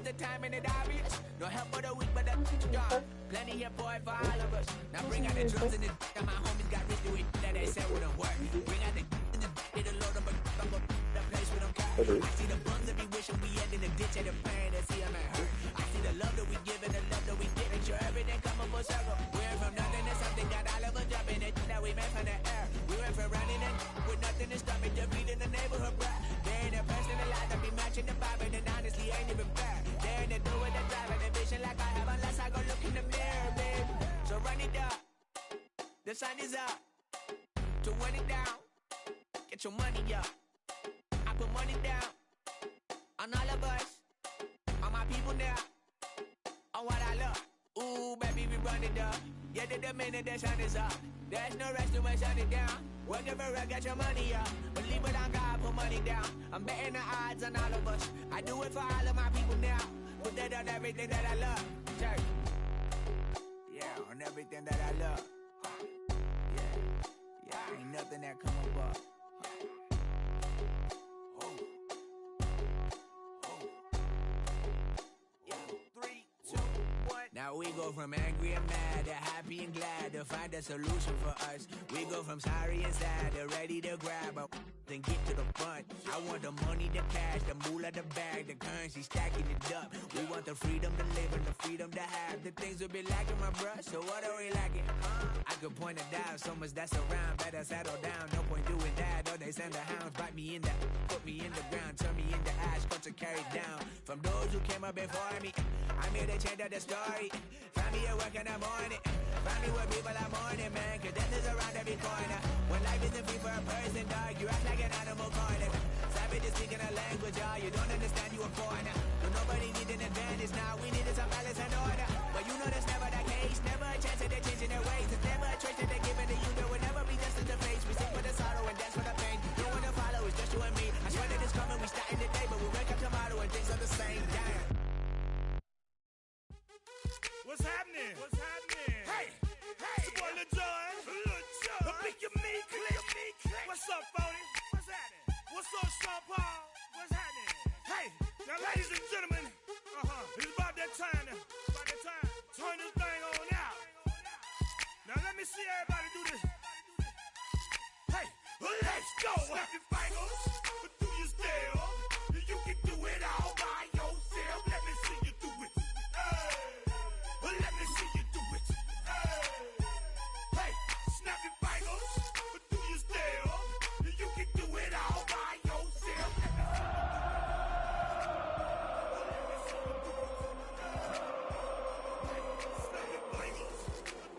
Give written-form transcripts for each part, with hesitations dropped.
the time and it obvious. No help for the weak, but the dog. Plenty here, boy, for all of us. Now bring out the drums and the and my homies got this do it that they said wouldn't work. Bring out the and the it'll load up, I'm up the place we don't care. I see the bums that be wishing we had in the ditch of the pain that see them hurt. I see the love that we give and the love that we get. Make sure everything come up full circle. We went from nothing to something, got all of us jumping it that we made from the air. We went from running and with nothing to stop it, just beating the neighborhood, bruh. They ain't the person alive that be matching the vibe, and honestly ain't even fair. They ain't the do with the drive and the vision like I have unless I go look in the mirror, babe. So run it up, the sun is up. To run it down, get your money up. I put money down on all of us, on my people now, on what I love. Ooh, baby, we run it up. Yeah, the minute the sun is up. There's no rest to my shut it down. Work it for real, get your money up. Believe it on God, put money down. I'm betting the odds on all of us. I do it for all of my people now. Put that on everything that I love. Check. Yeah, on everything that I love. Yeah, ain't nothing that come up. Now we go from angry and mad to happy and glad to find a solution for us. We go from sorry and sad to ready to grab a then get to the front. I want the money, the cash, the moolah, the bag, the currency, stacking it up. We want the freedom to live and the freedom to have. The things will be lacking, my bruh, so what are we lacking? I could point it out, so much that's around. Better settle down, no point doing that. Or they send the hounds, bite me in the, put me in the ground, turn me into ash, cut to carry down. From those who came up before me, I'm here to change up the story. Find me at work in the morning. Find me where people are mourning, man. Cause death is around every corner. When life isn't free for a person, dog, you act like an animal corner. Savage is speaking a language, y'all. You don't understand, you a foreigner. But nobody needs an advantage now. We needed some balance and order. But you know that's never the case. Never a chance that they're changing their ways. There's never a choice that they're giving to you. There will never be just in the face. We sing for the sorrow and dance for the pain. No one to follow, it's just you and me. I swear that it's coming, we starting today. But we wake up tomorrow and things are the same. Damn. What's happening? What's happening? Hey, it's your boy Lil Jon. The Pick Your Me Click. What's up, Phony? What's happening? What's up, Sean Paul? What's happening? Hey, now ladies and gentlemen, it's about that time. Turn this thing on out. Now let me see everybody do this. Hey, let's go. Snap your fingers, but do you still? You can do it all by yourself. Let me see you do it. Let me see you do it. Hey, snap your fingers, but do you still? You can do it all by yourself. Snap your fingers,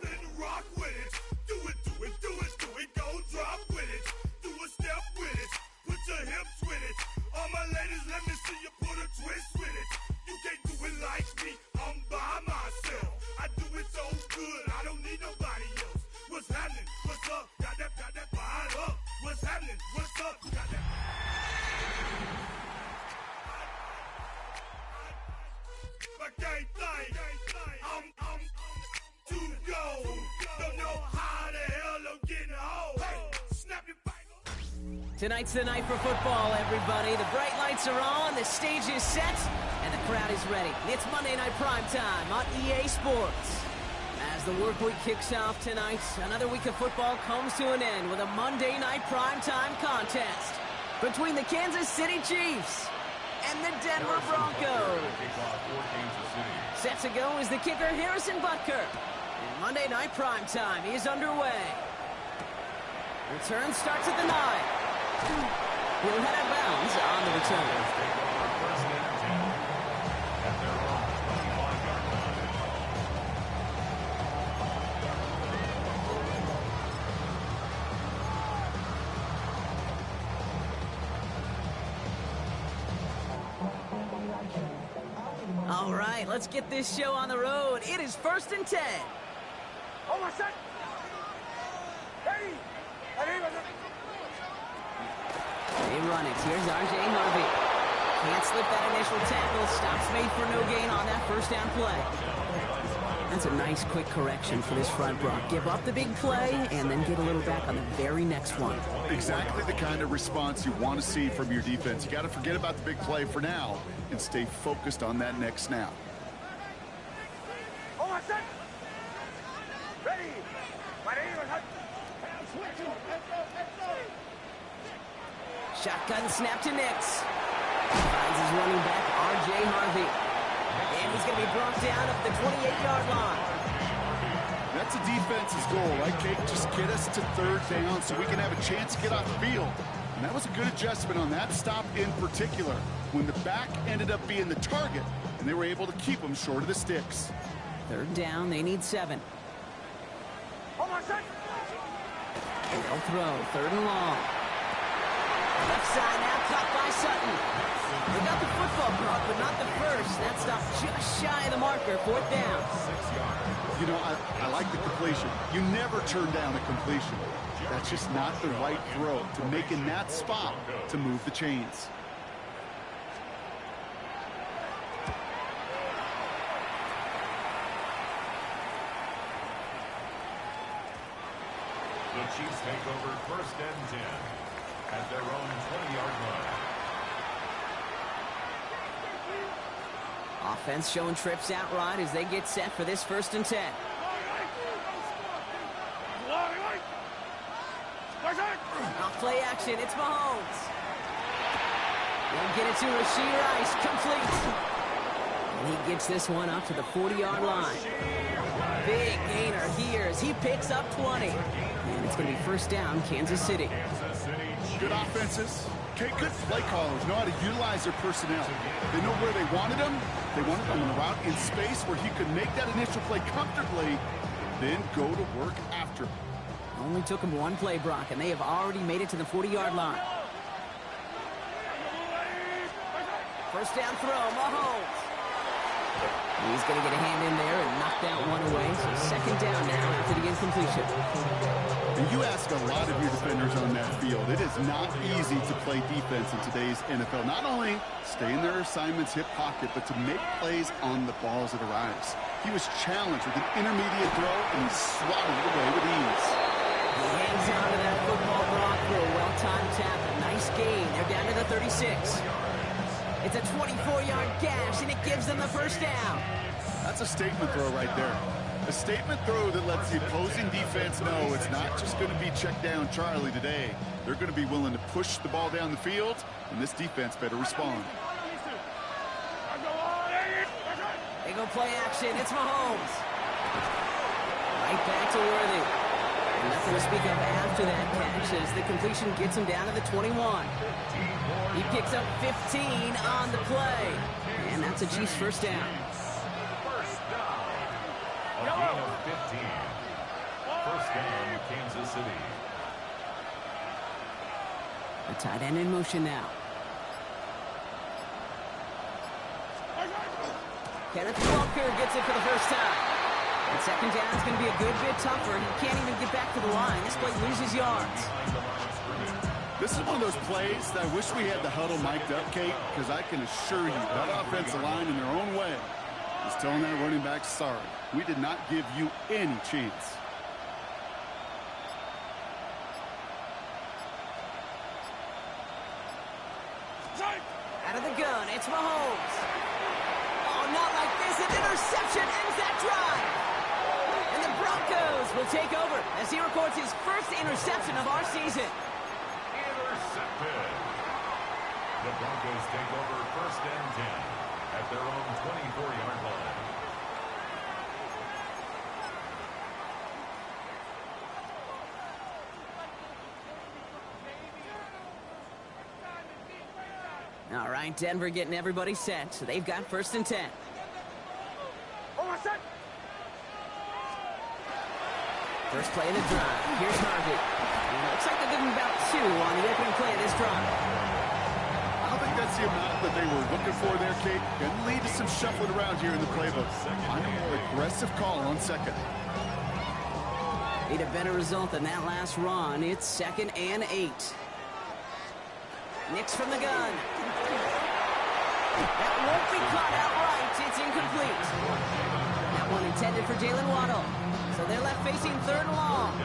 then rock with it. Do it, do it, do it, do it. Go drop with it. Do a step with it. Put your hips with it. All my ladies, let me see you put a twist with it. You can't do it like me. I'm by myself. I do it so good, I don't need nobody else. What's happening? What's up? Got that fire up. What's happening? What's up? Got that. I can't think. I'm too go. Don't know how the hell I'm getting home. Hey, snap your fingers. Tonight's the night for football, everybody. The bright lights are on, the stage is set, and the crowd is ready. It's Monday Night Primetime on EA Sports. As the work week kicks off tonight, another week of football comes to an end with a Monday Night Primetime contest between the Kansas City Chiefs and the Denver Broncos. Set to go is the kicker Harrison Butker. And Monday Night Primetime is underway. Return starts at the 9. He'll head out of bounds on the return. All right, let's get this show on the road. It is 1st and 10. Oh, my son. Hey. They run it. Here's R.J. Harvey. Can't slip that initial tackle. Stops made for no gain on that first down play. That's a nice quick correction for this front, Brock. Give up the big play and then get a little back on the very next one. Exactly the kind of response you want to see from your defense. You got to forget about the big play for now and stay focused on that next snap. Shotgun snap to Nix. Finds his running back, R.J. Harvey. And he's going to be brought down at the 28-yard line. That's a defense's goal, right, Kate? Just get us to third down so we can have a chance to get off the field. And that was a good adjustment on that stop in particular, when the back ended up being the target, and they were able to keep him short of the sticks. Third down, they need 7. They'll throw, 3rd and long. Left side now, caught by Sutton. They got the football caught, but not the first. That stop just shy of the marker, 4th down. You know, I like the completion. You never turn down a completion. That's just not the right throw to make in that spot to move the chains. The Chiefs take over 1st and 10 at their own 20-yard line. Offense showing trips out right as they get set for this 1st and 10. Off play action, it's Mahomes. They'll get it to Rashee Rice, complete. And he gets this one up to the 40-yard line. Big gainer here as he picks up 20. And it's going to be 1st down, Kansas City. Good offenses. Okay, good play callers know how to utilize their personnel. They know where they wanted them. They wanted them on the route in space where he could make that initial play comfortably, then go to work after. Only took him one play, Brock, and they have already made it to the 40-yard line. 1st down throw, Mahomes. He's going to get a hand in there and knock that one away. So 2nd down now after the incompletion. And you ask a lot of your defenders on that field. It is not easy to play defense in today's NFL. Not only stay in their assignment's hip pocket, but to make plays on the ball as it arrives. He was challenged with an intermediate throw, and he swatted it away with ease. He hangs on to that football, Brock, for a well-timed tackle. Nice gain. They're down to the 36. It's a 24-yard gash, and it gives them the 1st down. That's a statement throw right there. A statement throw that lets the opposing defense know it's not just going to be check down Charlie today. They're going to be willing to push the ball down the field, and this defense better respond. They go play action. It's Mahomes. Right back to Worthy. And nothing to speak of after that catch as the completion gets him down to the 21. He picks up 15 on the play. And that's a Chiefs 1st down. A gain of 15. 1st down, Kansas City. The tight end in motion now. Kenneth Walker gets it for the 1st time. And 2nd down is going to be a good bit tougher. He can't even get back to the line. This play loses yards. This is one of those plays that I wish we had the huddle mic'd up, Kate, because I can assure you that offensive line in their own way is telling that running back, sorry, we did not give you any chance. Out of the gun, it's Mahomes. Oh, not like this. An interception ends that drive. And the Broncos will take over as he records his 1st interception of our season. Intercepted. The Broncos take over 1st and 10 at their own 24-yard line. All right, Denver getting everybody set. So they've got 1st and 10. First play of the drive. Here's Harvey. And it looks like they're giving about 2 on the opening play of this drive. I don't think that's the amount that they were looking for there, Kate. Going to lead to some shuffling around here in the playbook. Find a more aggressive call on 2nd. Need a better result than that last run. It's 2nd and 8. Nix from the gun. That won't be caught outright. It's incomplete. That one intended for for Jalen Waddle. So they're left facing 3rd and long.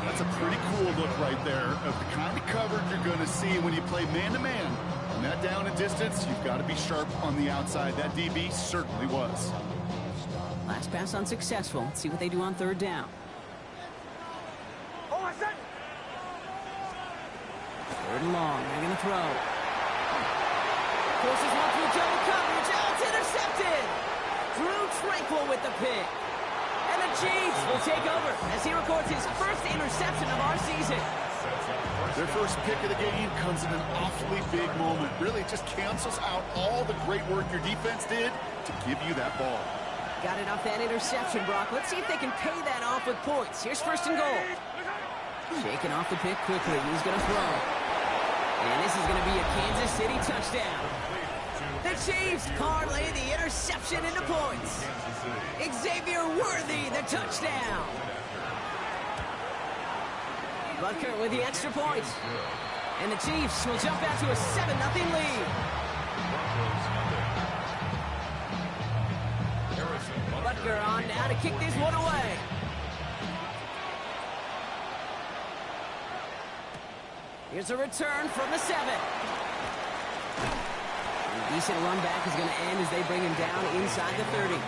That's a pretty cool look right there of the kind of coverage you're going to see when you play man-to-man. On that down and distance, you've got to be sharp on the outside. That DB certainly was. Last pass unsuccessful. Let's see what they do on 3rd down. 3rd and long. They're going to throw. Forces one through double coverage. Oh, it's intercepted. Drew Tranquill with the pick. And the Chiefs will take over as he records his first interception of our season. Their first pick of the game comes in an awfully big moment. Really just cancels out all the great work your defense did to give you that ball. Got it off that interception, Brock. Let's see if they can pay that off with points. Here's 1st and goal. Shaking off the pick quickly. He's going to throw. And this is going to be a Kansas City touchdown. The Chiefs parlay the interception into points. Xavier Worthy, the touchdown. Butker with the extra point. And the Chiefs will jump out to a 7-0 lead. Butker on now to kick this one away. Here's a return from the 7. A decent run back is going to end as they bring him down inside the 30.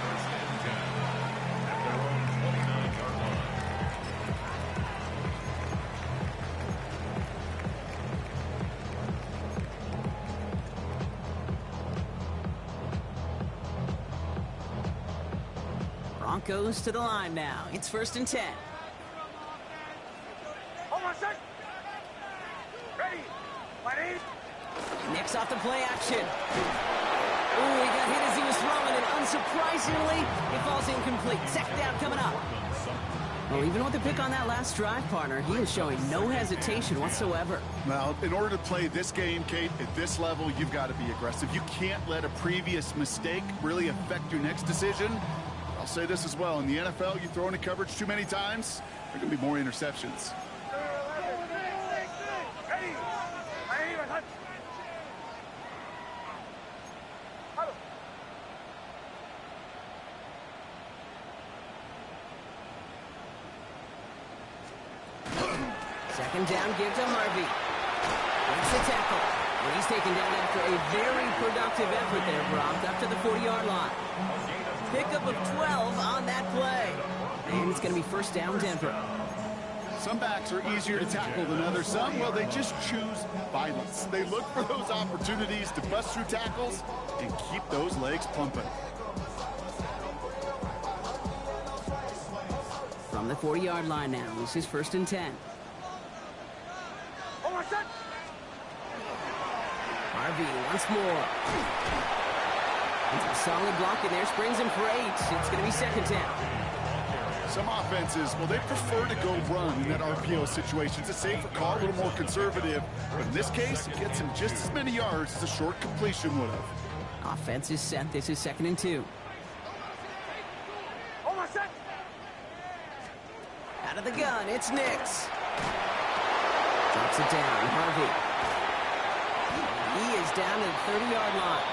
Broncos to the line now. It's 1st and 10. Next off the play action. Ooh, he got hit as he was throwing, and unsurprisingly, it falls incomplete. 2nd down coming up. Well, even with the pick on that last drive, partner, he is showing no hesitation whatsoever. Well, in order to play this game, Kate, at this level, you've got to be aggressive. You can't let a previous mistake really affect your next decision. I'll say this as well. In the NFL, you throw into coverage too many times, there are going to be more interceptions. Second down, give to Harvey. That's the tackle. And he's taken down after a very productive effort there, Brock, up to the 40-yard line. Pickup of 12 on that play. And it's going to be 1st down, Denver. Some backs are easier to tackle than others. Some, well, they just choose violence. They look for those opportunities to bust through tackles and keep those legs pumping. From the 40-yard line now, this is 1st and 10. Harvey once more. It's a solid block in there, springs him for 8. It's going to be 2nd down. Some offenses, well, they prefer to go run in that RPO situation. It's a safer call, a little more conservative. But in this case, it gets him just as many yards as a short completion would have. Offense is set. This is 2nd and 2. Out of the gun, it's Nix. Drops it down, Harvey. He is down to the 30-yard line.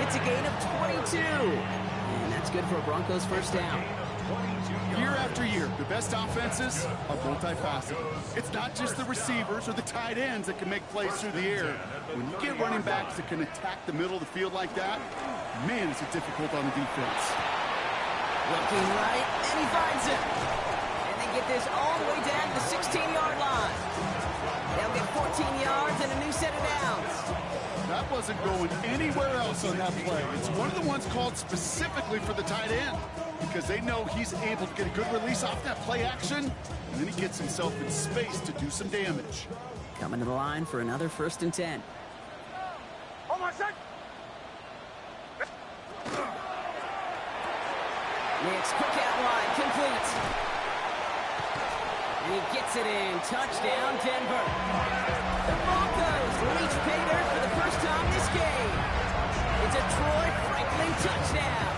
It's a gain of 22. And that's good for a Broncos 1st down. Year after year, the best offenses are multifaceted. It's not just the receivers or the tight ends that can make plays through the air. When you get running backs that can attack the middle of the field like that, man, is it difficult on the defense. Looking right, and he finds it. And they get this all the way down to the 16-yard line. They'll get 14 yards and a new set of downs. That wasn't going anywhere else on that play. It's one of the ones called specifically for the tight end because they know he's able to get a good release off that play action, and then he gets himself in space to do some damage. Coming to the line for another 1st and 10. Nix, quick out wide, complete. And he gets it in. Touchdown, Denver. The Broncos reach pay dirt for the first time this game. It's a Troy Franklin touchdown.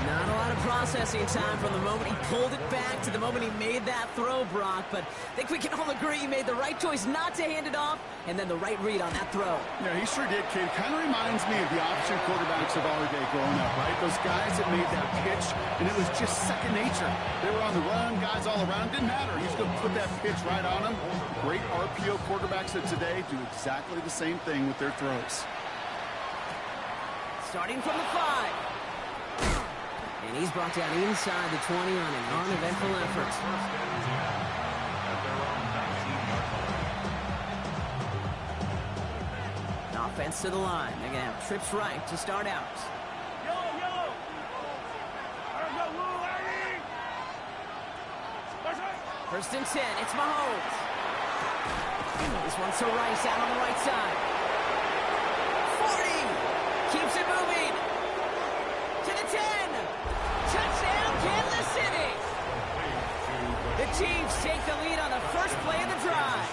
Not a lot of process processing time from the moment he pulled it back to the moment he made that throw, Brock. But I think we can all agree he made the right choice not to hand it off, and then the right read on that throw. Yeah, he sure did, kid. Kind of reminds me of the option quarterbacks of our day growing up, right? Those guys that made that pitch, and it was just second nature. They were on the run, guys all around. Didn't matter. He's going to put that pitch right on him. Great RPO quarterbacks of today do exactly the same thing with their throws. Starting from the 5. And he's brought down inside the 20 on an uneventful effort. Offense to the line. They're going to have trips right to start out. Yellow. First and 10. It's Mahomes. This one's to Rice out on the right side. 40. Keeps it moving. To the 10. Touchdown, Kansas City. The Chiefs take the lead on the first play of the drive.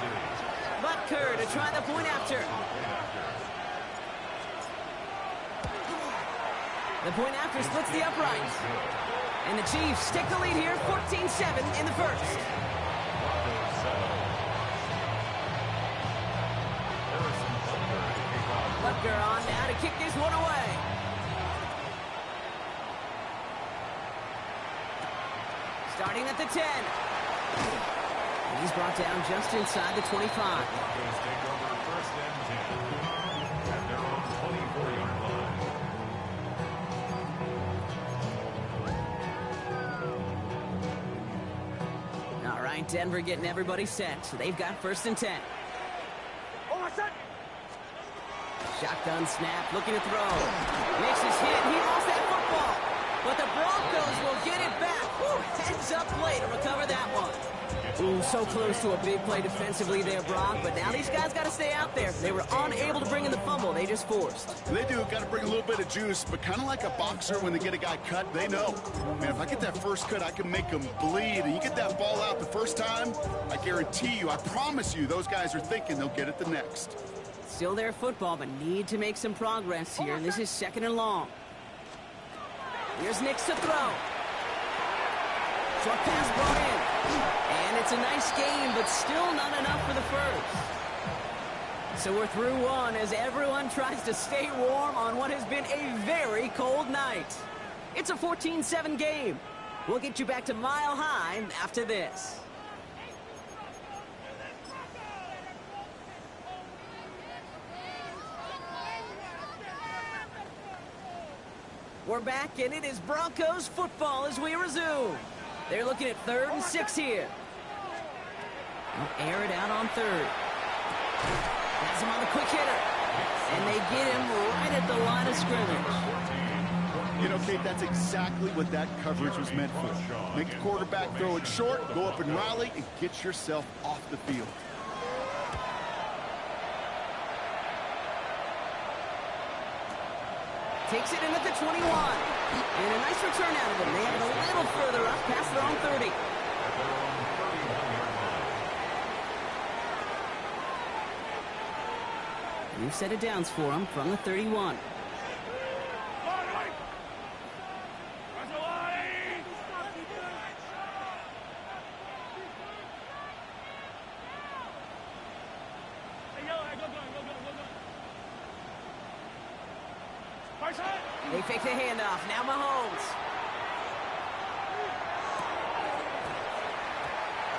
Butker to try the point after. The point after splits the uprights. And the Chiefs take the lead here, 14-7 in the first. Butker on now to kick this one away. Starting at the 10. And he's brought down just inside the 25. All right, Denver getting everybody set. So they've got first and 10. Shotgun snap, looking to throw. Makes his hit. He lost that football. But the Broncos will get it back. Woo, heads up play to recover that one. Ooh, so close to a big play defensively there, Brock. But now these guys got to stay out there. They were unable to bring in the fumble. They just forced. They do. Got to bring a little bit of juice. But kind of like a boxer when they get a guy cut, they know. Man, if I get that first cut, I can make them bleed. And you get that ball out the first time, I guarantee you, I promise you, those guys are thinking they'll get it the next. Still their football, but need to make some progress here. And this is second and long. Here's Nix to throw. Short pass brought in. And it's a nice game, but still not enough for the first. So we're through one as everyone tries to stay warm on what has been a very cold night. It's a 14-7 game. We'll get you back to Mile High after this. We're back, and it is Broncos football as we resume. They're looking at 3rd and 6 here. They'll air it out on 3rd. Has him on the quick hitter. And they get him right at the line of scrimmage. You know, Kate, that's exactly what that coverage was meant for. Make the quarterback throw it short, go up and rally, and get yourself off the field. Takes it in at the 21. And a nice return out of him. They have it a little further up past their own 30. New set of downs for him from the 31. They fake the handoff. Now Mahomes.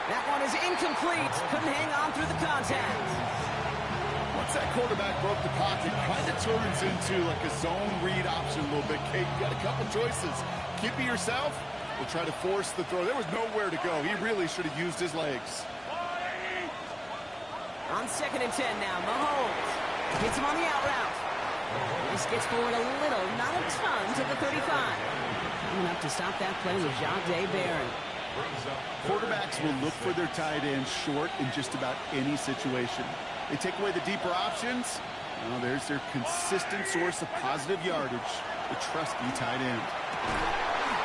That one is incomplete. Couldn't hang on through the contact. Once that quarterback broke the pocket, kind of turns into like a zone read option a little bit. Kate, you got a couple choices. Keep it yourself or try to force the throw. There was nowhere to go. He really should have used his legs. On 2nd and 10 now, Mahomes hits him on the out route. This gets forward a little, not a ton, to the 35. Coming up to stop that play with Jahdae Barron. Quarterbacks will look for their tight end short in just about any situation. They take away the deeper options. Well, there's their consistent source of positive yardage, the trusty tight end.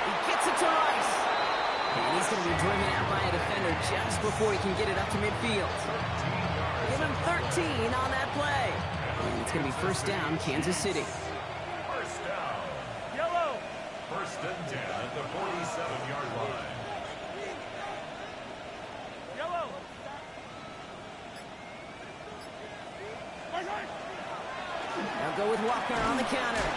He gets it to Rice. And he's going to be driven out by a defender just before he can get it up to midfield. Give him 13 on that play. And it's going to be first down, Kansas City. First down. Yellow. First and 10 at the 47-yard line. Yellow. They'll go with Walker on the counter.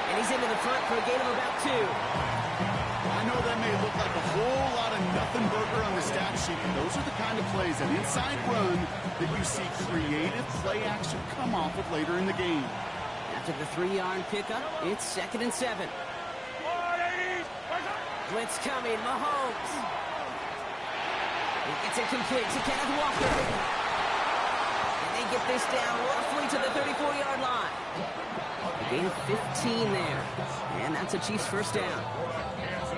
And he's into the front for a gain of about 2. I know that may look like a whole lot of nothing burger on the stat sheet, but those are the kind of plays, an inside run, that you see creative play action come off of later in the game. After the 3-yard pickup, it's 2nd and 7. Blitz coming, Mahomes. He gets it complete to Kenneth Walker. And they get this down roughly to the 34-yard line. A gain of 15 there. And that's a Chiefs first down.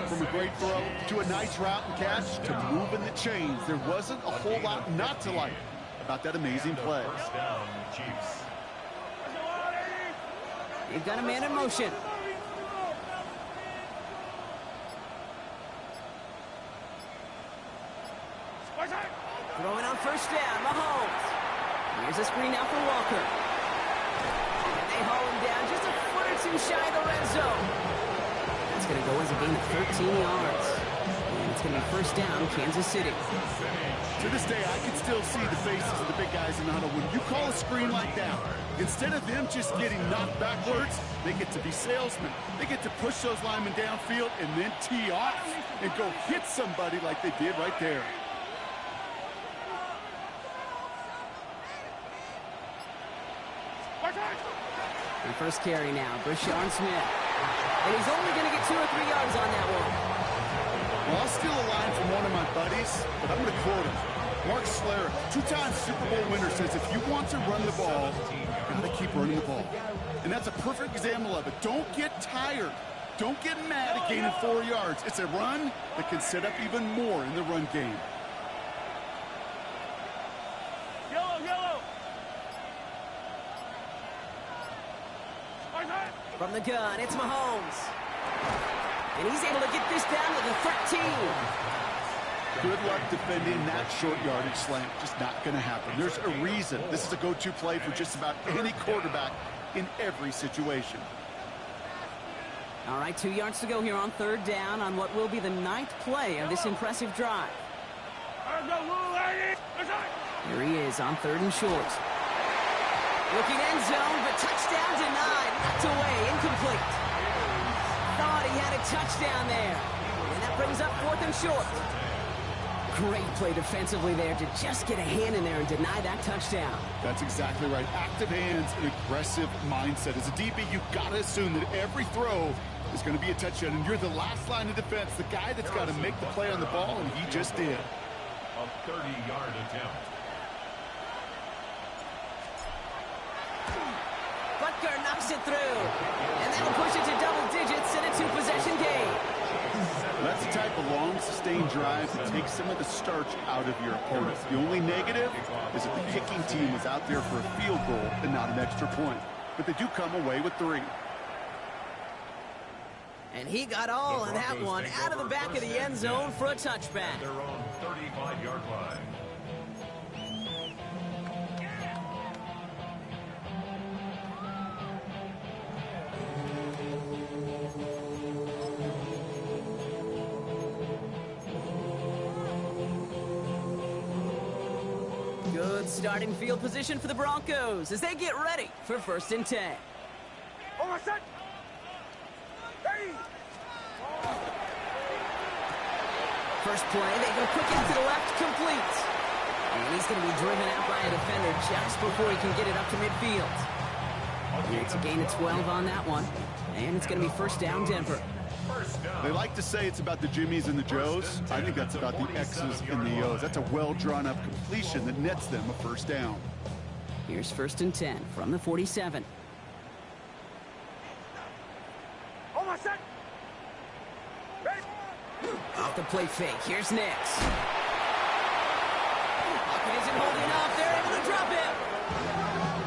From a great throw to a nice route and catch to moving the chains, there wasn't a whole lot not to like about that amazing play. First down, Chiefs. They've got a man in motion. Throwing on first down, Mahomes. Here's a screen out for Walker. And they haul him down just a foot or two shy of the red zone. That's going to go as a gain of 13 yards. And it's going to be first down, Kansas City. To this day, I can still see the faces of the big guys in the huddle. When you call a screen like that, instead of them just getting knocked backwards, they get to be salesmen. They get to push those linemen downfield and then tee off and go hit somebody like they did right there. And first carry now, Brashard Smith. And he's only going to get 2 or 3 yards on that one. Well, I'll steal a line from one of my buddies, but I'm going to quote him. Mark Schlereth, 2-time Super Bowl winner, says if you want to run the ball, you've got to keep running the ball. And that's a perfect example of it. Don't get tired. Don't get mad at gaining 4 yards. It's a run that can set up even more in the run game. From the gun, it's Mahomes. And he's able to get this down to the 13. Good luck defending that short yardage slant. Just not going to happen. There's a reason this is a go-to play for just about any quarterback in every situation. All right, 2 yards to go here on third down on what will be the 9th play of this impressive drive. Here he is on 3rd and short. Looking end zone, but touchdown denied. Knocked away, incomplete. Thought he had a touchdown there. And that brings up 4th and short. Great play defensively there to just get a hand in there and deny that touchdown. That's exactly right. Active hands and aggressive mindset. As a DB, you've got to assume that every throw is going to be a touchdown. And you're the last line of defense, the guy that's got to make the play on the ball, and he just did. A 30-yard attempt. Butker knocks it through. And that'll push it to double digits in a 2-possession game. That's the type of long, sustained drive that takes some of the starch out of your opponent. The only negative is that the kicking team was out there for a field goal and not an extra point. But they do come away with 3. And he got all of that one out of the back of the end zone for a touchback. Their own 35-yard line. Good starting field position for the Broncos as they get ready for 1st and 10. First play, they go quick out to the left, complete. And he's going to be driven out by a defender just before he can get it up to midfield. And it's a gain of 12 on that one. And it's going to be first down, Denver. They like to say it's about the Jimmies and the Joes. I think that's about the X's and the O's. That's a well-drawn-up completion that nets them a first down. Here's 1st and 10 from the 47. Off the play fake, here's Nix. Hawkins isn't holding up, they're able to drop him.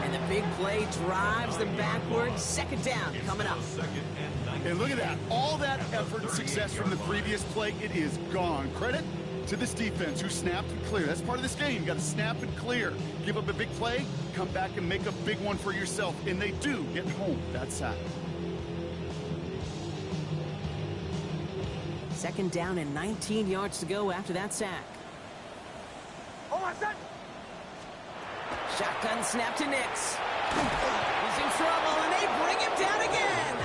And the big play drives them backwards. 2nd down coming up. And look at that. All that effort and success from the previous play, it is gone. Credit to this defense who snapped and cleared. That's part of this game. You got to snap and clear. Give up a big play, come back and make a big one for yourself. And they do get home that sack. Second down and 19 yards to go after that sack. Shotgun snap to Nix. He's in trouble, and they bring him down again.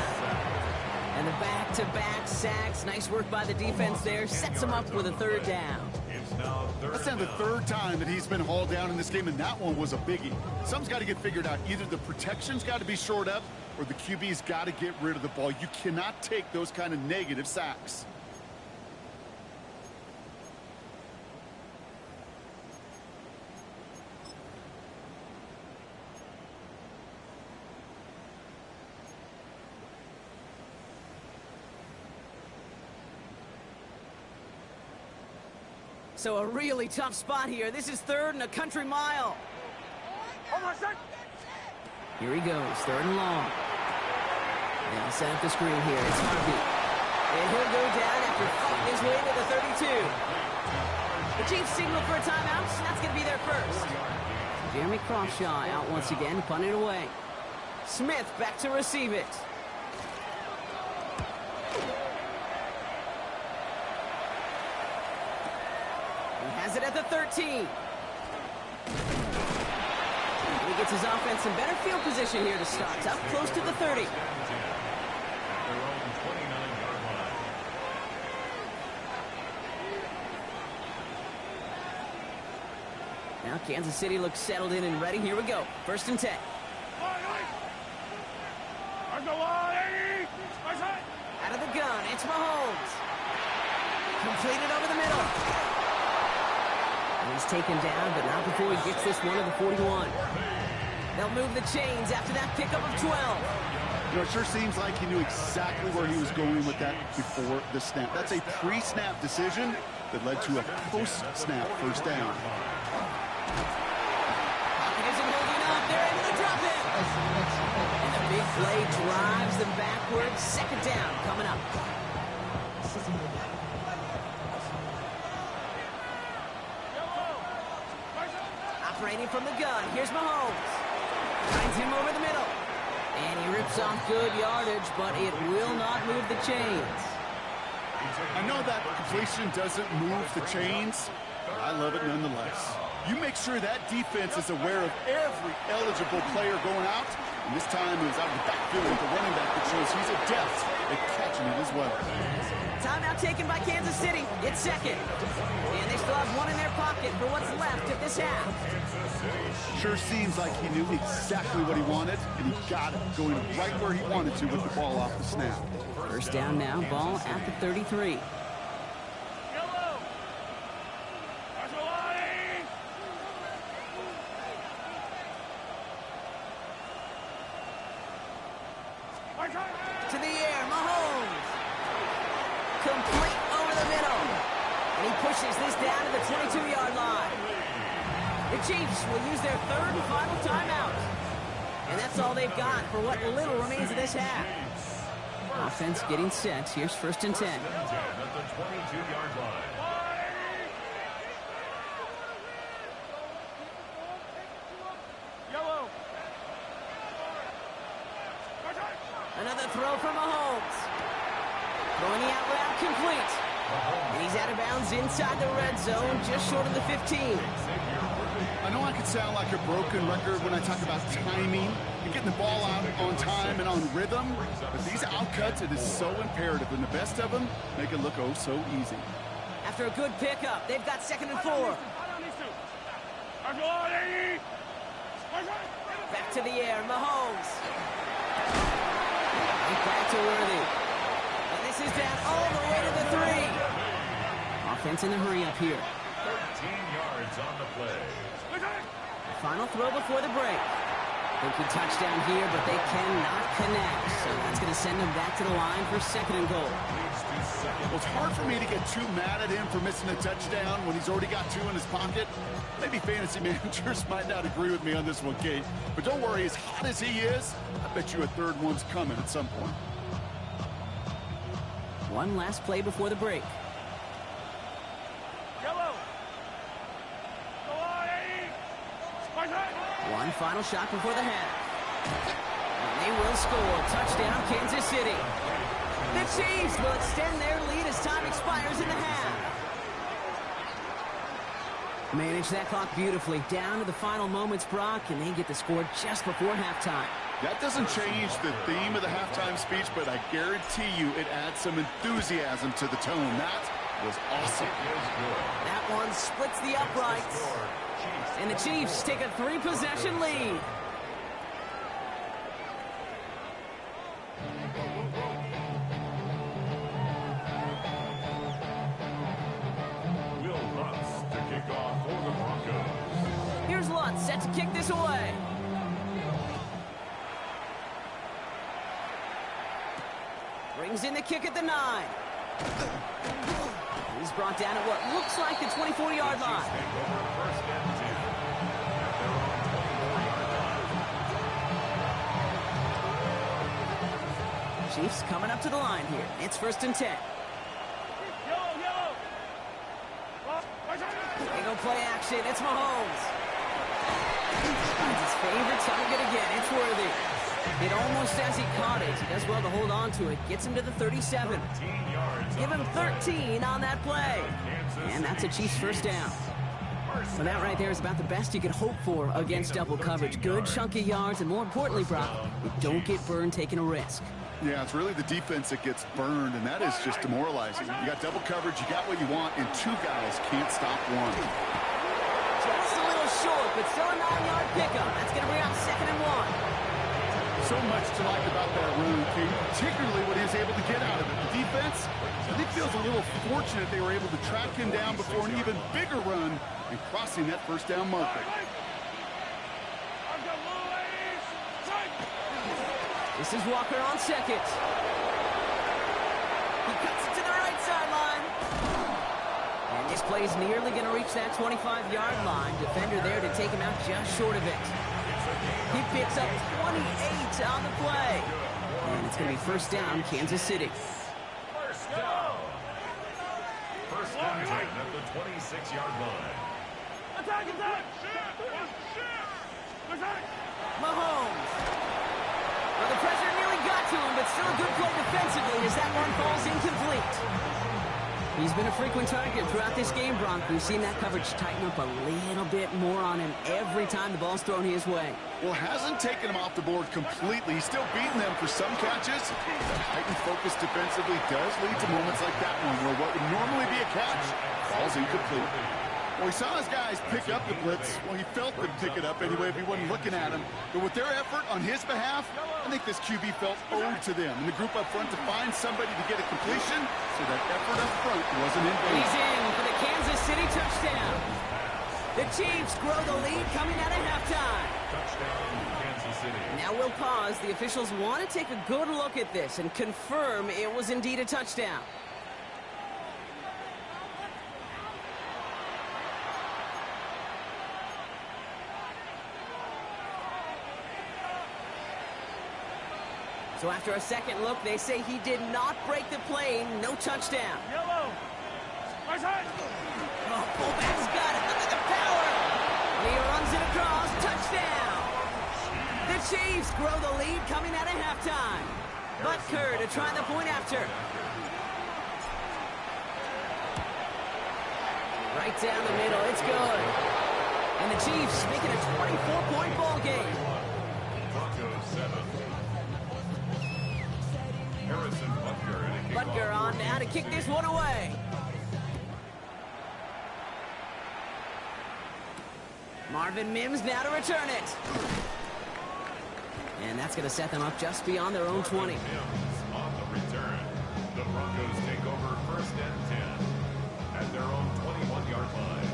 And the back-to-back sacks. Nice work by the defense there. Sets him up with a third down. That's now the third time that he's been hauled down in this game, and that one was a biggie. Something's got to get figured out. Either the protection's got to be shored up, or the QB's got to get rid of the ball. You cannot take those kind of negative sacks. So a really tough spot here. This is third and a country mile. Here he goes, third and long. They'll set up the screen here. It's Harvey. And he'll go down after fighting his way to the 32. The Chiefs signal for a timeout, so that's going to be their first. Jeremy Crawshaw out once again, punted away. Smith back to receive it. Has it at the 13. He gets his offense in better field position here to start. Up close to the 30. Now Kansas City looks settled in and ready. Here we go. First and 10. Out of the gun, it's Mahomes. Completed over the middle. He's taken down, but not before he gets this one to the 41. They'll move the chains after that pickup of 12. You know, it sure seems like he knew exactly where he was going with that before the snap. That's a pre-snap decision that led to a post-snap first down. Pocket isn't holding up. They're able to drop it. And the big play drives them backwards. Second down coming up. Operating from the gun, here's Mahomes. Finds him over the middle. And he rips off good yardage, but it will not move the chains. I know that completion doesn't move the chains, but I love it nonetheless. You make sure that defense is aware of every eligible player going out, and this time he was out of the backfield with the running back that shows he's adept at catching it as well. Timeout taken by Kansas City. It's second. And they still have one in their pocket for what's left of this half. Sure seems like he knew exactly what he wanted, and he got it, going right where he wanted to with the ball off the snap. First down now, ball at the 33. To the air, Mahomes. Complete over the middle. And he pushes this down to the 22-yard line. The Chiefs will use their third and final timeout. And that's all they've got for what little remains of this half. Offense getting set. Here's first and 10. At the 22-yard line. Another throw from Mahomes. Throwing the out route complete. And he's out of bounds inside the red zone, just short of the 15. I know I could sound like a broken record when I talk about timing and getting the ball out on time and on rhythm, but these outcuts, it is so imperative, and the best of them make it look oh so easy. After a good pickup, they've got second and 4. Back to the air, Mahomes. Right back to Worthy. And this is down all the way to the 3. Offense in a hurry up here. 13 yards on the play. Final throw before the break. Thinking touchdown here, but they cannot connect. So that's going to send them back to the line for second and goal. Well, it's hard for me to get too mad at him for missing a touchdown when he's already got 2 in his pocket. Maybe fantasy managers might not agree with me on this one, Kate. But don't worry, as hot as he is, I bet you a third one's coming at some point. One last play before the break. One final shot before the half. And they will score. Touchdown, Kansas City. The Chiefs will extend their lead as time expires in the half. Manage that clock beautifully. Down to the final moments, Brock, and they get the score just before halftime. That doesn't change the theme of the halftime speech, but I guarantee you it adds some enthusiasm to the tone. That was awesome. That one splits the uprights. And the Chiefs take a 3-possession lead. Will Lutz to kick off for the Broncos. Here's Lutz set to kick this away. Brings in the kick at the 9. He's brought down at what looks like the 24-yard line. Take over first and 10 at their own 24-yard line. Chiefs coming up to the line here. It's 1st and 10. They go play action. It's Mahomes. Finds his favorite target again. It's Worthy. It almost says he caught it. He does well to hold on to it. Gets him to the 37. Give him 13 on that play. And that's a Chiefs first down. Well, that right there is about the best you could hope for against double coverage. Good chunky yards, and more importantly, Brock, you don't get burned taking a risk. Yeah, it's really the defense that gets burned, and that is just demoralizing. You got double coverage, you got what you want, and 2 guys can't stop one. Just a little short, but still a 9-yard pickup. That's going to bring up 2nd and 1. So much to like about that run, King, particularly what he was able to get out of it. The defense, I think, feels a little fortunate they were able to track him down before an even bigger run and crossing that first down marker. This is Walker on 2nd. He cuts it to the right sideline. And this play is nearly going to reach that 25-yard line. Defender there to take him out just short of it. He picks up 28 on the play. And it's going to be first down, Kansas City. First down. First and 10 at the 26-yard line. Mahomes. Well, the pressure nearly got to him, but still a good play defensively as that one falls incomplete. He's been a frequent target throughout this game, Bronk. We've seen that coverage tighten up a little bit more on him every time the ball's thrown his way. Well, hasn't taken him off the board completely. He's still beating them for some catches. The heightened focus defensively does lead to moments like that one, where what would normally be a catch falls incomplete. Well, he saw his guys pick up the blitz. Well, he felt them pick it up anyway if he wasn't looking at him. But with their effort on his behalf, I think this QB felt owed to them. And the group up front to find somebody to get a completion, so that effort up front wasn't in vain. He's in for the Kansas City touchdown. The Chiefs grow the lead coming out of halftime. Touchdown, Kansas City. Now we'll pause. The officials want to take a good look at this and confirm it was indeed a touchdown. So after a second look, they say he did not break the plane. No touchdown. Yellow. Right side. Oh, fullback's got it. Look at the power. And he runs it across. Touchdown. The Chiefs grow the lead coming out of halftime. Butker to try the point after. Right down the middle. It's good. And the Chiefs making a 24-point ball game. Broncos 7. Harrison Butker to kick Butker off. on now to kick this one away. Marvin Mims now to return it. And that's going to set them up just beyond their own 20. Mims on the return. The Broncos take over first and 10 at their own 21-yard line.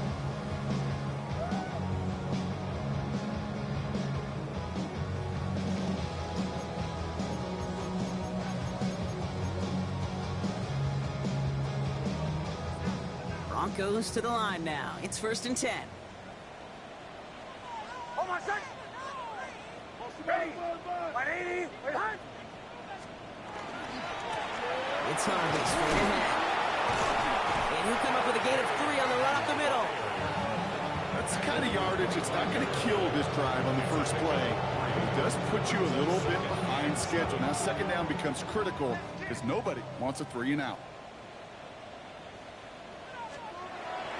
Broncos to the line now. It's 1st and 10. Hold my second. Ready. 180. Wait, hard. It's Harvey straight ahead. And he'll come up with a gain of 3 on the run up the middle. That's the kind of yardage that's not going to kill this drive on the first play. It does put you a little bit behind schedule. Now second down becomes critical because nobody wants a 3 and out.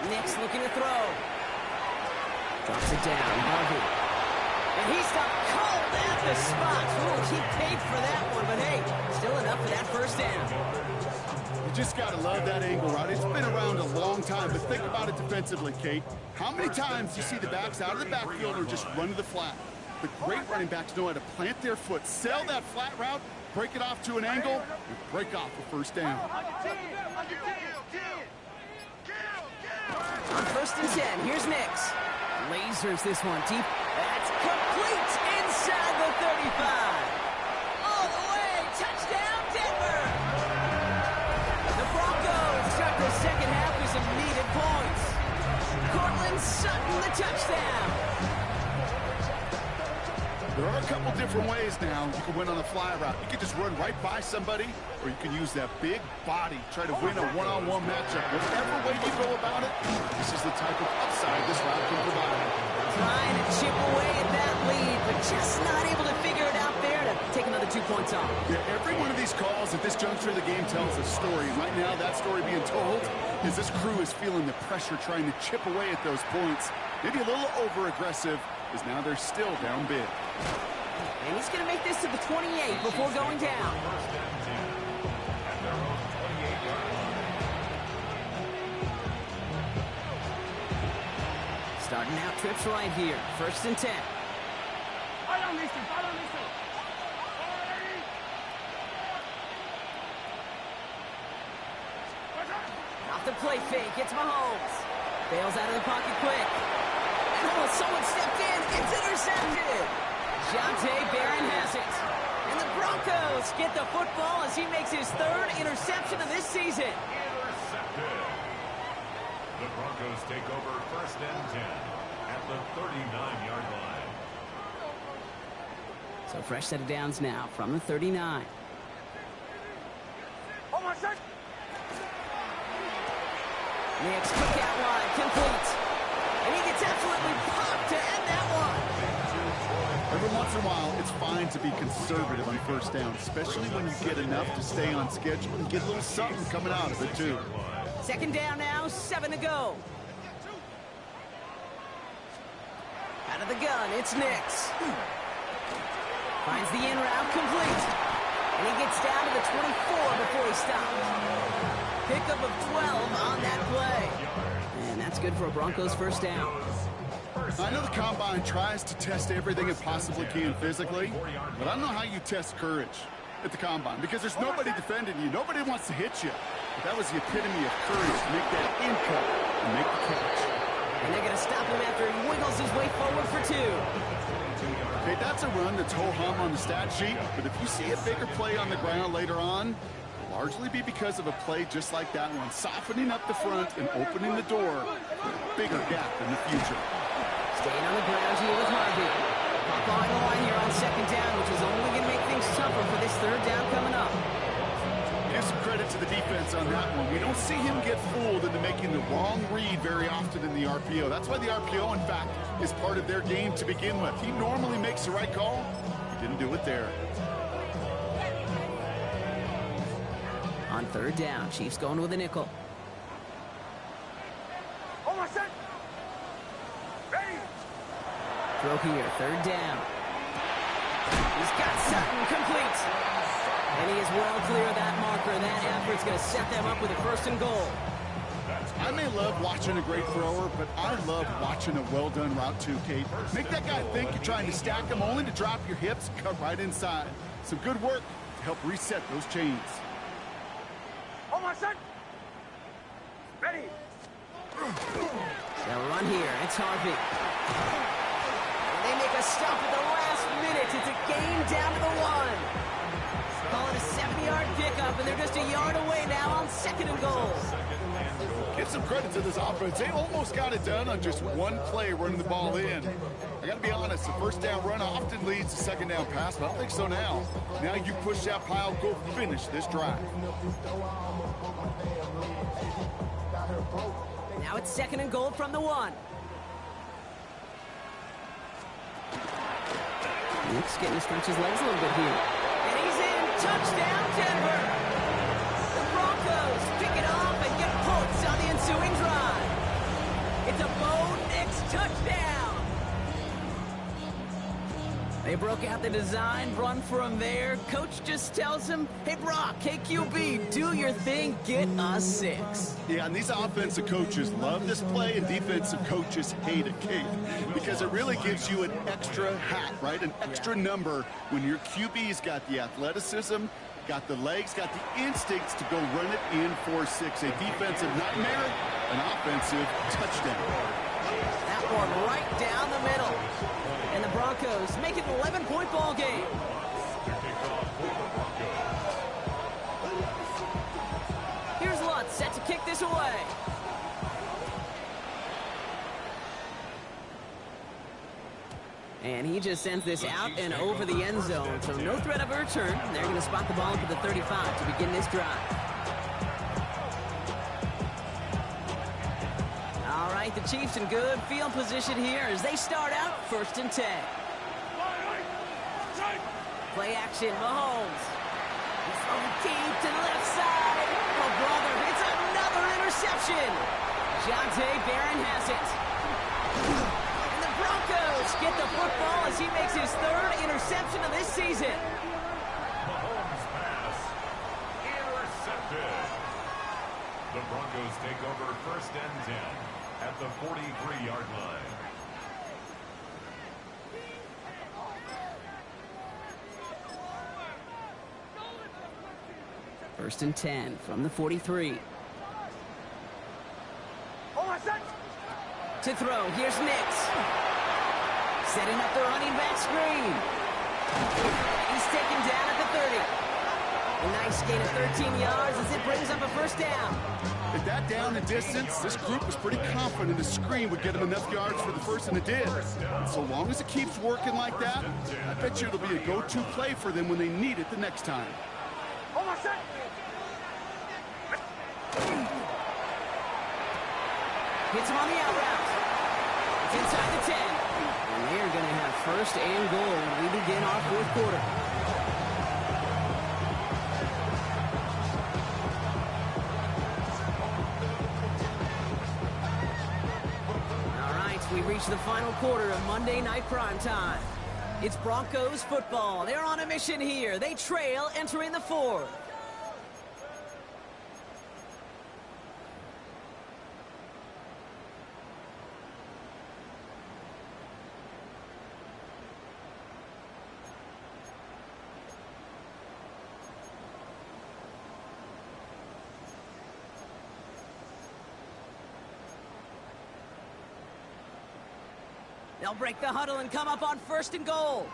Nix looking to throw. Drops it down, Harvey. And he's stopped cold at the spot. Ooh, he paid for that one, but hey, still enough for that first down. You just got to love that angle route. It's been around a long time, but think about it defensively, Kate. How many times do you see the backs out of the backfield or just run to the flat? The great running backs know how to plant their foot, sell that flat route, break it off to an angle, and break off a first down. On 1st and 10, here's Nix. Lasers this one deep. That's complete inside the 35. All the way, touchdown Denver. The Broncos start the second half with some needed points. Cortland Sutton, the touchdown. There are a couple different ways now you can win on a fly route. You can just run right by somebody, or you can use that big body, try to win a one-on-one matchup. Whatever way you go about it, this is the type of upside this route can provide. Trying to chip away at that lead, but just not able to figure it out there to take another 2 points off. Yeah, every one of these calls at this juncture of the game tells a story. Right now, that story being told is this crew is feeling the pressure trying to chip away at those points. Maybe a little over-aggressive, as now they're still down big. And he's going to make this to the 28 before going down. Starting out trips right here. 1st and 10. Off the play fake. It's Mahomes. Bails out of the pocket quick. And someone stepped in. It's intercepted. Jonte Barron has it. And the Broncos get the football as he makes his 3rd interception of this season. Intercepted. The Broncos take over 1st and 10 at the 39-yard line. So fresh set of downs now from the 39. Nix quick out wide, complete. And he gets absolutely popped to end that one. Every once in a while, it's fine to be conservative on 1st down, especially when you get enough to stay on schedule and get a little something coming out of it, too. 2nd down now, 7 to go. Out of the gun, it's Nix. Finds the in route, complete. And he gets down to the 24 before he stops. Pickup of 12 on that play. And that's good for a Broncos 1st down. I know the Combine tries to test everything it possibly can physically, but I don't know how you test courage at the Combine because there's nobody defending you. Nobody wants to hit you. But that was the epitome of courage to make that in cut and make the catch. And they're going to stop him after he wiggles his way forward for 2. Okay, that's a run that's ho-hum on the stat sheet, but if you see a bigger play on the ground later on, it'll largely be because of a play just like that one, softening up the front and opening the door for a bigger gap in the future. Staying on the ground here with Harvey. Pop on the line here on 2nd down, which is only going to make things tougher for this 3rd down coming up. Give some credit to the defense on that one. We don't see him get fooled into making the wrong read very often in the RPO. That's why the RPO, in fact, is part of their game to begin with. He normally makes the right call. He didn't do it there. On 3rd down, Chiefs going with a nickel. Throw here, 3rd down. He's got Sutton complete. And he is well clear of that marker. That effort's going to set them up with a 1st and goal. I may love watching a great thrower, but I love watching a well-done route too, Kate. Make that guy think you're trying to stack him only to drop your hips and cut right inside. Some good work to help reset those chains. Ready. They'll run here. It's Harvey. And they make a stop at the last minute. It's a game down to the 1. Call it a 7-yard pickup, and they're just a yard away now on 2nd and goal. Give some credit to this offense. They almost got it done on just one play running the ball in. I got to be honest, the 1st down run often leads to 2nd down pass, but I don't think so now. Now you push that pile, go finish this drive. Now it's 2nd and goal from the 1. Nick's getting to stretch his legs a little bit here. And he's in. Touchdown, Denver. The Broncos pick it off and get points on the ensuing drive. It's a Bo Nix touchdown. They broke out the design, run from there. Coach just tells him, hey, Brock, hey, QB, do your thing, get us 6. Yeah, and these offensive coaches love this play, and defensive coaches hate it, Kate, because it really gives you an extra hat, right? An extra number when your QB's got the athleticism, got the legs, got the instincts to go run it in for 6. A defensive nightmare, an offensive touchdown. That one right down the middle. And the Broncos make it an 11-point ball game. Here's Lutz set to kick this away. And he just sends this out and over the end zone. So no threat of a return. They're going to spot the ball up at the 35 to begin this drive. All right, the Chiefs in good field position here as they start out 1st and 10. Play action, Mahomes. He's from deep to the left side. Oh, brother, it's another interception. Jonte Barron has it. And the Broncos get the football as he makes his 3rd interception of this season. Mahomes pass intercepted. The Broncos take over 1st and 10 at the 43-yard line. First and 10 from the 43. To throw, here's Nix. Setting up the running back screen. He's taken down at the 30. A nice gain of 13 yards as it brings up a 1st down. At that down and distance, this group was pretty confident the screen would get them enough yards for the 1st, and it did. And so long as it keeps working like that, I bet you it'll be a go-to play for them when they need it the next time. Hits him on the out route. It's inside the 10. And they're going to have 1st and goal when we begin our 4th quarter. All right, we reach the final quarter of Monday Night Primetime. It's Broncos football. They're on a mission here. They trail entering the 4th. They'll break the huddle and come up on 1st and goal.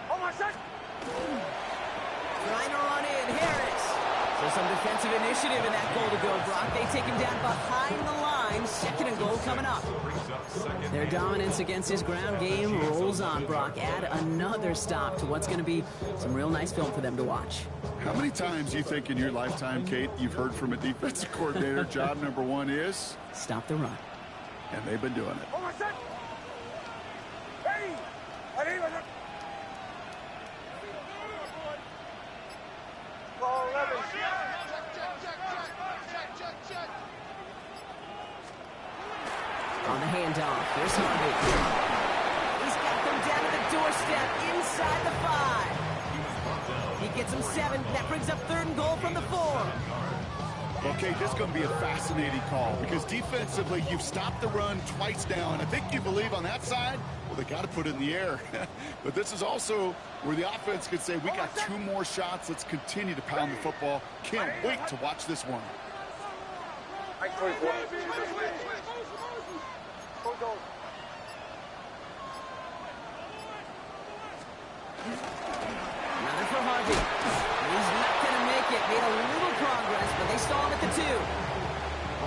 Trying to run in, Harris. So some defensive initiative in that goal to go, Brock. They take him down behind the line. 2nd and goal coming up. Their dominance against his ground game rolls on, Brock. Add another stop to what's going to be some real nice film for them to watch. How many times do you think in your lifetime, Kate, you've heard from a defensive coordinator, job number 1 is? Stop the run. And they've been doing it. On the handoff, here's Harvey. He's got them down to the doorstep inside the 5. He gets them 7. That brings up 3rd and goal from the 4. Okay, this is going to be a fascinating call because defensively, you've stopped the run twice now, and I think you believe on that side, well, they got to put it in the air. But this is also where the offense could say, we got 2 more shots. Let's continue to pound the football. Can't wait to watch this one. Another for Harvey. He's not going to make it. Made a little progress, but they stall him at the 2.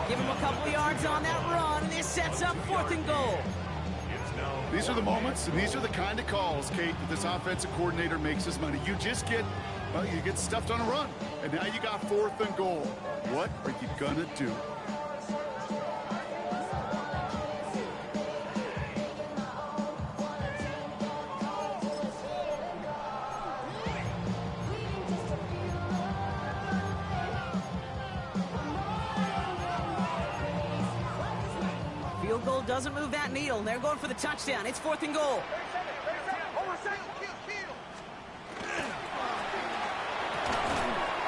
Give him a couple of yards on that run, and this sets up 4th and goal. These are the moments, and these are the kind of calls, Kate, that this offensive coordinator makes his money. You just get, well, you get stuffed on a run, and now you got 4th and goal. What are you going to do? field goal doesn't move that needle. They're going for the touchdown. It's 4th and goal.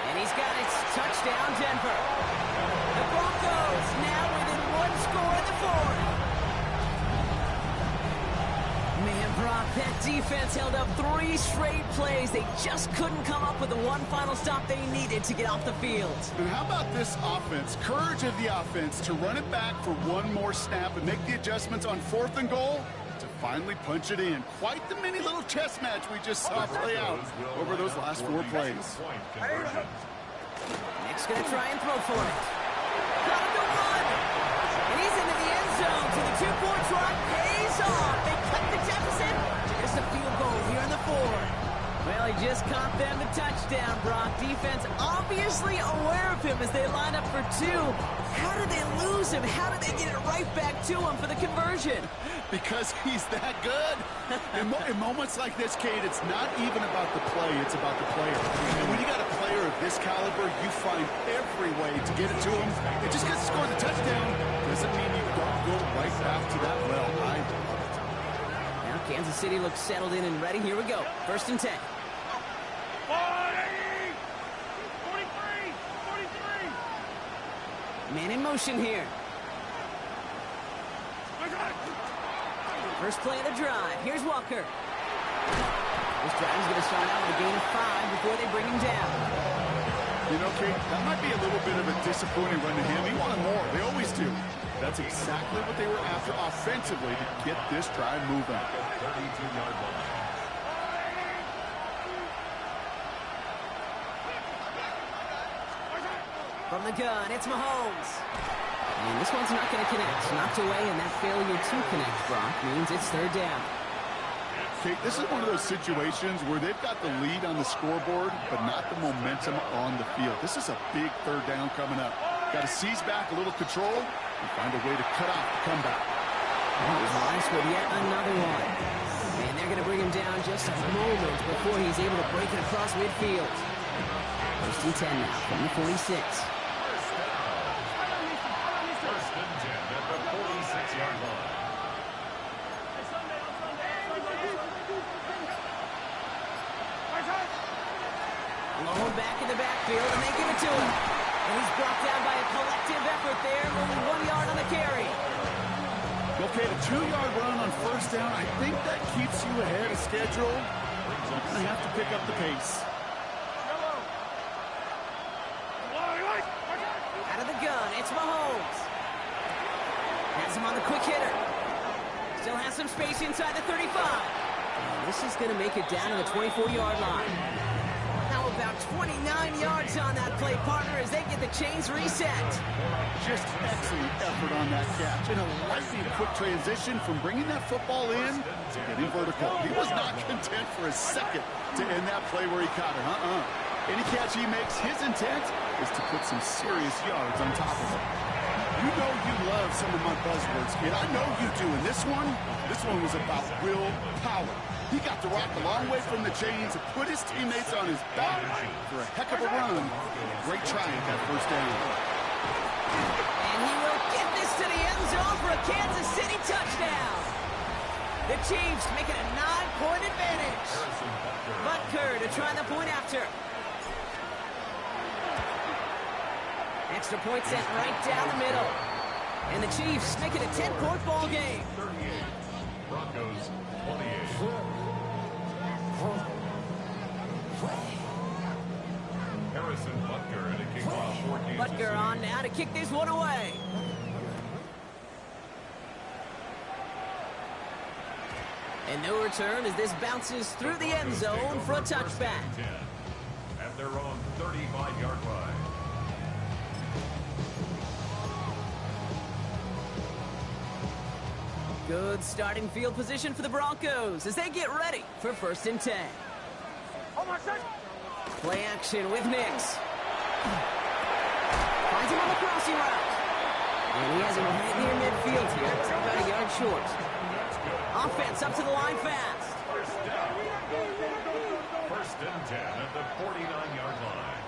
And he's got it. Touchdown, Denver. The Broncos now within 1 score in the 4th. Man, Brock, that defense held up 3 straight plays. They just couldn't come up with the one final stop they needed to get off the field. And how about this offense? Courage of the offense to run it back for one more snap and make the adjustments on 4th and goal to finally punch it in. Quite the mini little chess match we just saw play out over those last 4 plays. Nick's going to try and throw for it. Got him to 1. And he's into the end zone, so the 2-point try pays off. They cut the deficit to just a field goal here in the 4th. Well, he just caught them the touchdown, Brock. Defense obviously aware of him as they line up for 2. How did they lose him? How did they get it right back to him for the conversion? Because he's that good. In moments like this, Kate, it's not even about the play, it's about the player. And when you got a player of this caliber, you find every way to get it to him. And just because he scores a touchdown doesn't mean you don't go right back to that well. I love it. Now Kansas City looks settled in and ready. Here we go. 1st and 10. 43! Man in motion here. First play of the drive. Here's Walker. This drive is going to start out with a gain of 5 before they bring him down. You know, Kate, that might be a little bit of a disappointing run to him. He wanted more. They always do. That's exactly what they were after offensively to get this drive moving. 32-yard line. From the gun, it's Mahomes. And this one's not going to connect. Knocked away, and that failure to connect, Brock, means it's 3rd down. Kate, this is one of those situations where they've got the lead on the scoreboard, but not the momentum on the field. This is a big 3rd down coming up. Got to seize back a little control and find a way to cut off the comeback. Here's Rice with yet another one. And they're going to bring him down just a moment before he's able to break it across midfield. 1st and 10 now from the 46. Alone back in the backfield, and they give it to him. And he's brought down by a collective effort there, only 1 yard on the carry. Okay, a 2-yard run on 1st down. I think that keeps you ahead of schedule. You're going to have to pick up the pace. Out of the gun, it's Mahomes. Has him on the quick hitter. Still has some space inside the 35. And this is going to make it down to the 24-yard line. How about 29 yards on that play, partner, as they get the chains reset. Just excellent effort on that catch. And a lightning quick transition from bringing that football in to getting vertical. He was not content for a second to end that play where he caught it. Any catch he makes, his intent is to put some serious yards on top of it. You know you love some of my buzzwords, kid. I know you do. And this one was about willpower. He got the rock a long way from the chains and put his teammates on his back for a heck of a run. Great try at that 1st down. And he will get this to the end zone for a Kansas City touchdown. The Chiefs make it a 9-point advantage. Butker to try the point after. Extra point sent right down the middle. And the Chiefs make it a 10-point ball game. 38. Broncos 28. Harrison Butker and a kickoff for Kansas Butker City. on now to kick this one away. And no return as this bounces through the end zone for a touchback. 10 at their own 35-yard line. Good starting field position for the Broncos as they get ready for 1st and 10. Play action with Nix. Finds him on the crossing route. And he has him right near midfield here. It's about a yard short. Offense up to the line fast. 1st and 10 at the 49-yard line.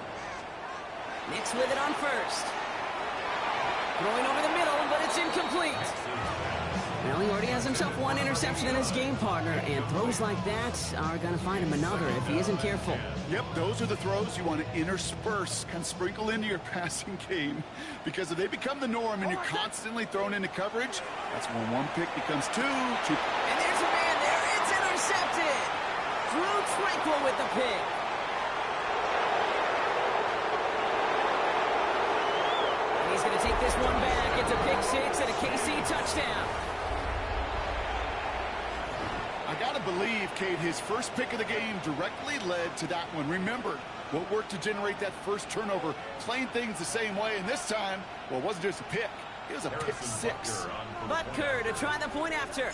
Nix with it on 1st. Throwing over the middle, but it's incomplete. Well, he already has himself one interception in his game, partner, and throws like that are going to find him another if he isn't careful. Yep, those are the throws you want to intersperse, kind of sprinkle into your passing game, because if they become the norm and you're constantly thrown into coverage, that's when one pick becomes two. And there's a man there. It's intercepted. Drew Tranquill with the pick. And he's going to take this one back. It's a pick six and a KC touchdown. I got to believe, Kate, his first pick of the game directly led to that one. Remember, what worked to generate that first turnover, playing things the same way, and this time, well, it wasn't just a pick. It was a pick six. Butker to try the point after.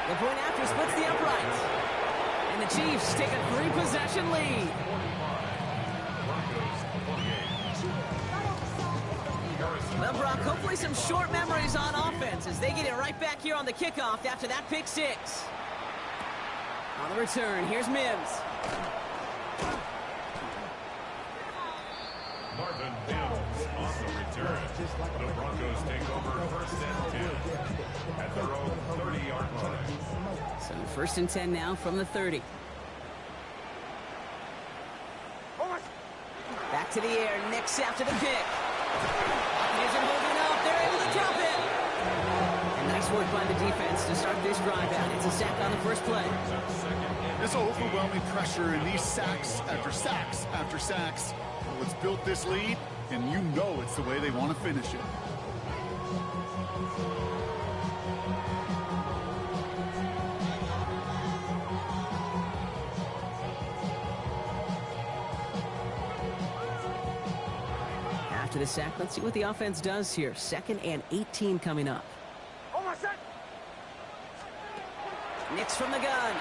The point after splits the upright. And the Chiefs take a 3-possession lead. Well, Brock, hopefully some short memories on offense as they get it right back here on the kickoff after that pick six. On the return, here's Mims. Marvin Mims on the return. The Broncos take over first and 10 at their own 30-yard line. So first and 10 now from the 30. Back to the air, Nix after the pick. Isn't holding up, they're able to drop it. And nice work by the defense to start this drive out. It's a sack on the first play. This overwhelming pressure and these sacks after sacks after sacks, what's built this lead, and you know it's the way they want to finish it. After the sack, let's see what the offense does here. 2nd and 18 coming up. Nix from the gun.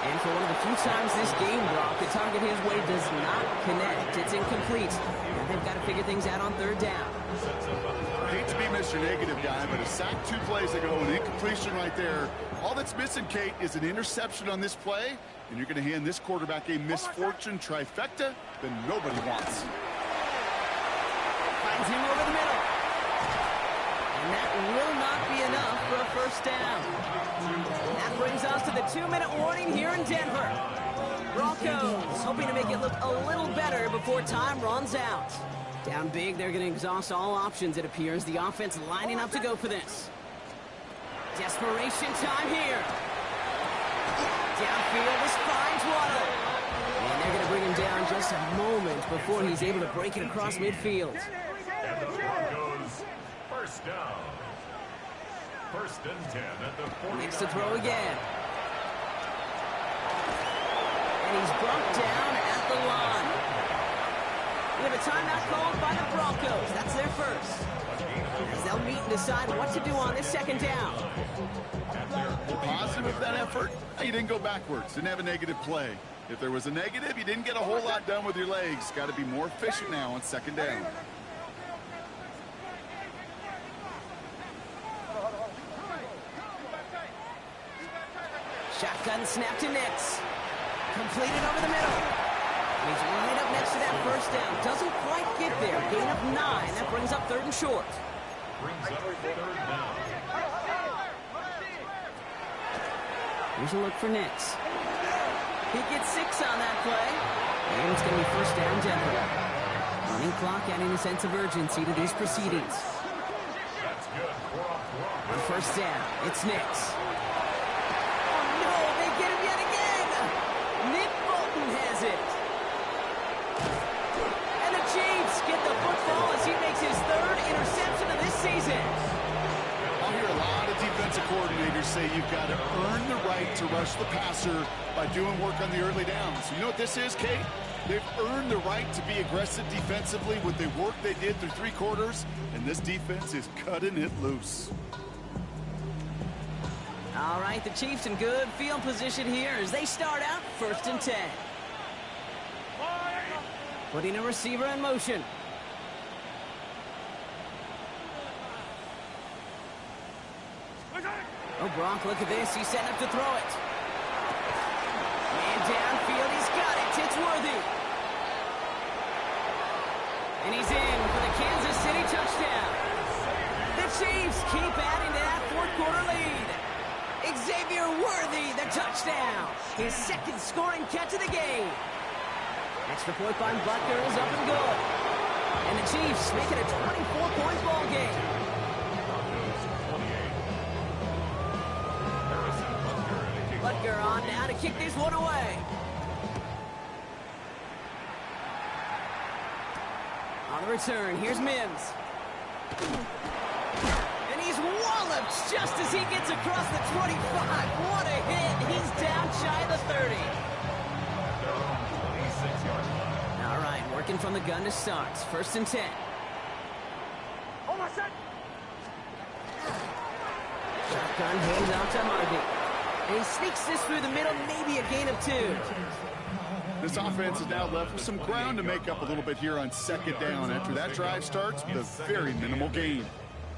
And for one of the few times this game, Brock, the target his way does not connect. It's incomplete. And they've got to figure things out on 3rd down. I hate to be Mr. Negative guy, but a sack 2 plays ago, an incompletion right there. All that's missing, Kate, is an interception on this play, and you're going to hand this quarterback a misfortune trifecta that nobody wants. Finds him over the middle. And that will not be enough for a first down. That brings us to the 2-minute warning here in Denver. Broncos hoping to make it look a little better before time runs out. Down big, they're going to exhaust all options, it appears. The offense lining up to go for this. Desperation time here. Downfield, this finds Waddle. And they're going to bring him down just a moment before he's able to break it across midfield. And the Broncos first down. 1st and 10 at the 40. Needs to throw again. And he's brought down at the line. We have a timeout called by the Broncos. That's their first. As they'll meet and decide what to do on this 2nd down. Positive of that effort, you didn't go backwards, didn't have a negative play. If there was a negative, you didn't get a whole lot done with your legs. Got to be more efficient now on 2nd down. Shotgun snap to Nix. Completed over the middle. He's right up next to that first down. Doesn't quite get there. Gain of 9. That brings up 3rd and short. Brings up 3rd down. Here's a look for Nix. He gets 6 on that play. And it's going to be first down Denver. Running clock adding a sense of urgency to these proceedings. That's good. On first down, it's Nix. Oh no, they get him yet again. Nick Bolton has it. And the Chiefs get the football as he makes his 3rd interception of this season. I'll hear a lot of defensive coordinators say you've got to earn the right to rush the passer by doing work on the early downs. You know what this is, Kate? They've earned the right to be aggressive defensively with the work they did through 3 quarters, and this defense is cutting it loose. All right, the Chiefs in good field position here as they start out 1st and 10. Putting a receiver in motion. Oh, Brock, look at this. He's setting up to throw it. Man downfield, he's got it. It's Worthy. And he's in for the Kansas City touchdown. The Chiefs keep adding to that fourth-quarter lead. Xavier Worthy, the touchdown. His second scoring catch of the game. Extra point by Butker is up and good. And the Chiefs make it a 24-point ball game. Butker on now to kick this one away. On the return, here's Mims. And he's walloped just as he gets across the 25. What a hit. He's down shy of the 30. All right, working from the gun to start. 1st and 10. Shotgun hands off to Harvey. And he sneaks this through the middle, maybe a gain of 2. This offense is now left with some ground to make up a little bit here on 2nd down after that drive starts with a very minimal gain.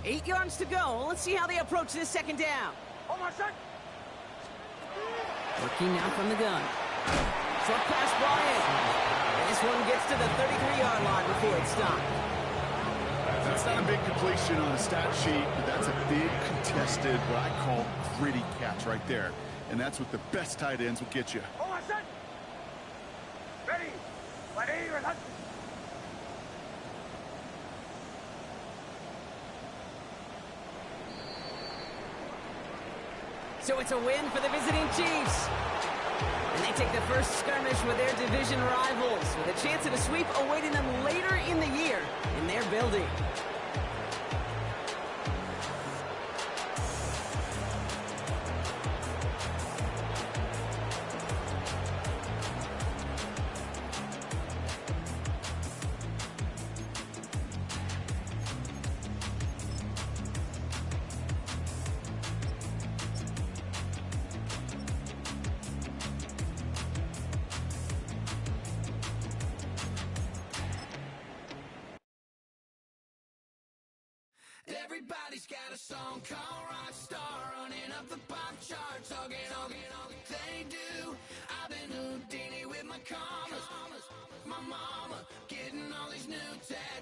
8 yards to go. Let's see how they approach this 2nd down. Working now from the gun. Short pass ball in. This one gets to the 33-yard line before it's stopped. That's not a big completion on a stat sheet, but that's a big contested, what I call gritty catch right there. And that's what the best tight ends will get you. So it's a win for the visiting Chiefs. And they take the first skirmish with their division rivals, with a chance at a sweep awaiting them later in the year in their building. Everybody's got a song called Rockstar, running up the pop charts, all they do. I've been Houdini with my commas, my mama getting all these new tags.